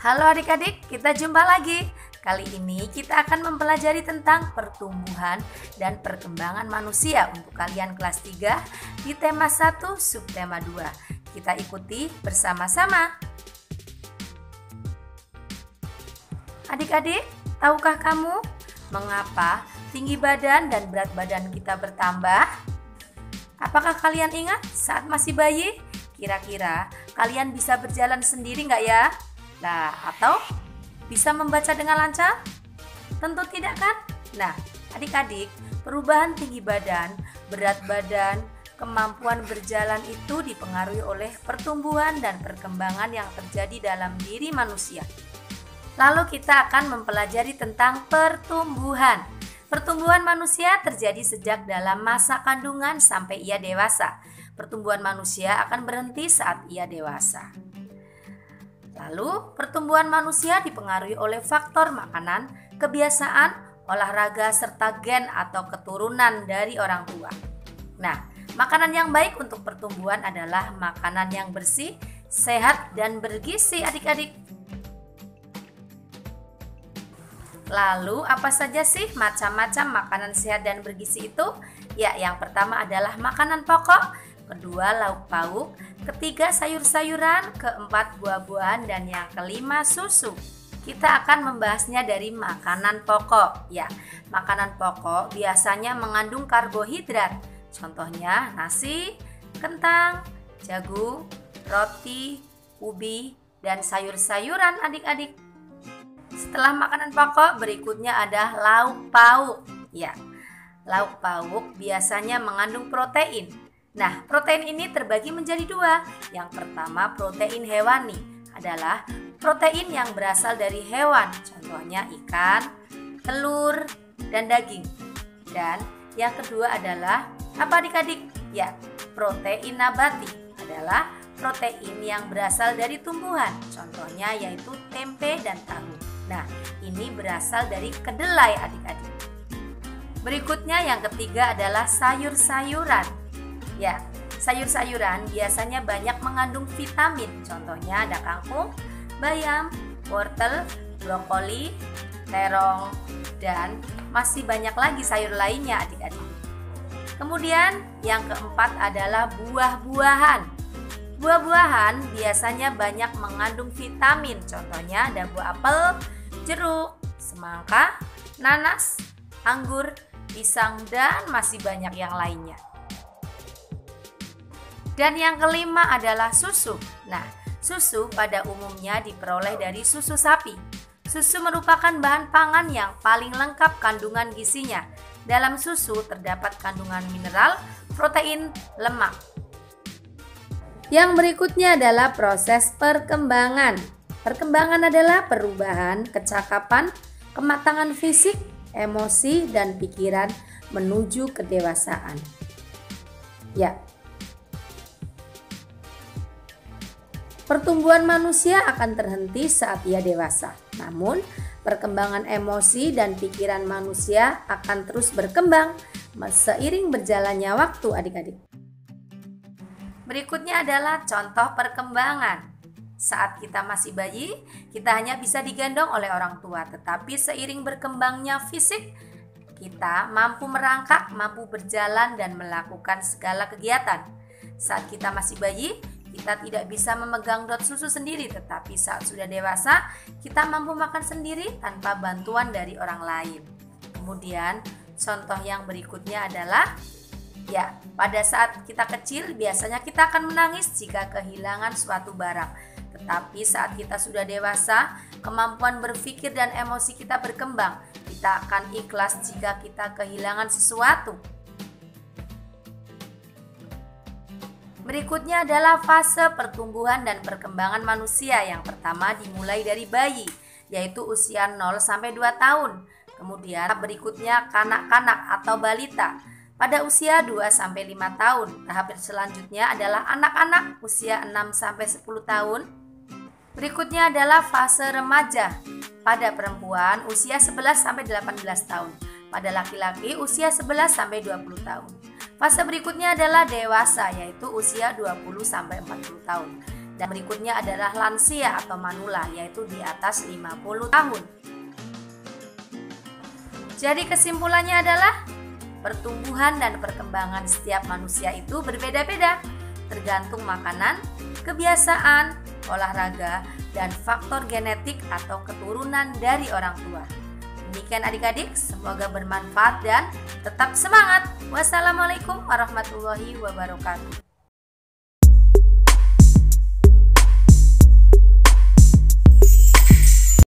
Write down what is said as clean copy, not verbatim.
Halo adik-adik, kita jumpa lagi. Kali ini kita akan mempelajari tentang pertumbuhan dan perkembangan manusia untuk kalian kelas 3 di tema 1 subtema 2. Kita ikuti bersama-sama. Adik-adik, tahukah kamu mengapa tinggi badan dan berat badan kita bertambah? Apakah kalian ingat saat masih bayi? Kira-kira kalian bisa berjalan sendiri nggak ya? Nah, atau bisa membaca dengan lancar? Tentu tidak kan? Nah, adik-adik, perubahan tinggi badan, berat badan, kemampuan berjalan itu dipengaruhi oleh pertumbuhan dan perkembangan yang terjadi dalam diri manusia. Lalu kita akan mempelajari tentang pertumbuhan. Pertumbuhan manusia terjadi sejak dalam masa kandungan sampai ia dewasa. Pertumbuhan manusia akan berhenti saat ia dewasa. Lalu, pertumbuhan manusia dipengaruhi oleh faktor makanan, kebiasaan, olahraga, serta gen atau keturunan dari orang tua. Nah, makanan yang baik untuk pertumbuhan adalah makanan yang bersih, sehat, dan bergizi adik-adik. Lalu, apa saja sih macam-macam makanan sehat dan bergizi itu? Ya, yang pertama adalah makanan pokok, kedua lauk pauk, ketiga sayur-sayuran, keempat buah-buahan, dan yang kelima susu. Kita akan membahasnya dari makanan pokok. Ya, makanan pokok biasanya mengandung karbohidrat. Contohnya nasi, kentang, jagung, roti, ubi, dan sayur-sayuran adik-adik. Setelah makanan pokok, berikutnya ada lauk pauk. Ya, lauk pauk biasanya mengandung protein. Nah, protein ini terbagi menjadi dua. Yang pertama, protein hewani adalah protein yang berasal dari hewan. Contohnya ikan, telur, dan daging. Dan yang kedua adalah apa adik-adik? Ya, protein nabati adalah protein yang berasal dari tumbuhan. Contohnya yaitu tempe dan tahu. Nah, ini berasal dari kedelai adik-adik. Berikutnya yang ketiga adalah sayur-sayuran. Ya, sayur-sayuran biasanya banyak mengandung vitamin. Contohnya ada kangkung, bayam, wortel, brokoli, terong, dan masih banyak lagi sayur lainnya adik-adik. Kemudian yang keempat adalah buah-buahan. Buah-buahan biasanya banyak mengandung vitamin. Contohnya ada buah apel, jeruk, semangka, nanas, anggur, pisang, dan masih banyak yang lainnya. Dan yang kelima adalah susu. Nah, susu pada umumnya diperoleh dari susu sapi. Susu merupakan bahan pangan yang paling lengkap kandungan gizinya. Dalam susu terdapat kandungan mineral, protein, lemak. Yang berikutnya adalah proses perkembangan. Perkembangan adalah perubahan, kecakapan, kematangan fisik, emosi, dan pikiran menuju kedewasaan. Ya, pertumbuhan manusia akan terhenti saat ia dewasa. Namun, perkembangan emosi dan pikiran manusia akan terus berkembang seiring berjalannya waktu adik-adik. Berikutnya adalah contoh perkembangan. Saat kita masih bayi, kita hanya bisa digendong oleh orang tua. Tetapi seiring berkembangnya fisik, kita mampu merangkak, mampu berjalan, dan melakukan segala kegiatan. Saat kita masih bayi, kita tidak bisa memegang dot susu sendiri, tetapi saat sudah dewasa, kita mampu makan sendiri tanpa bantuan dari orang lain. Kemudian, contoh yang berikutnya adalah, ya, pada saat kita kecil, biasanya kita akan menangis jika kehilangan suatu barang. Tetapi saat kita sudah dewasa, kemampuan berpikir dan emosi kita berkembang. Kita akan ikhlas jika kita kehilangan sesuatu. Berikutnya adalah fase pertumbuhan dan perkembangan manusia. Yang pertama dimulai dari bayi, yaitu usia 0 sampai 2 tahun. Kemudian berikutnya kanak-kanak atau balita pada usia 2 sampai 5 tahun. Tahap selanjutnya adalah anak-anak usia 6 sampai 10 tahun. Berikutnya adalah fase remaja pada perempuan usia 11 sampai 18 tahun. Pada laki-laki usia 11 sampai 20 tahun. Fase berikutnya adalah dewasa, yaitu usia 20 sampai 40 tahun. Dan berikutnya adalah lansia atau manula, yaitu di atas 50 tahun. Jadi kesimpulannya adalah pertumbuhan dan perkembangan setiap manusia itu berbeda-beda, tergantung makanan, kebiasaan, olahraga, dan faktor genetik atau keturunan dari orang tua. Demikian adik-adik, semoga bermanfaat dan tetap semangat. Wassalamualaikum warahmatullahi wabarakatuh.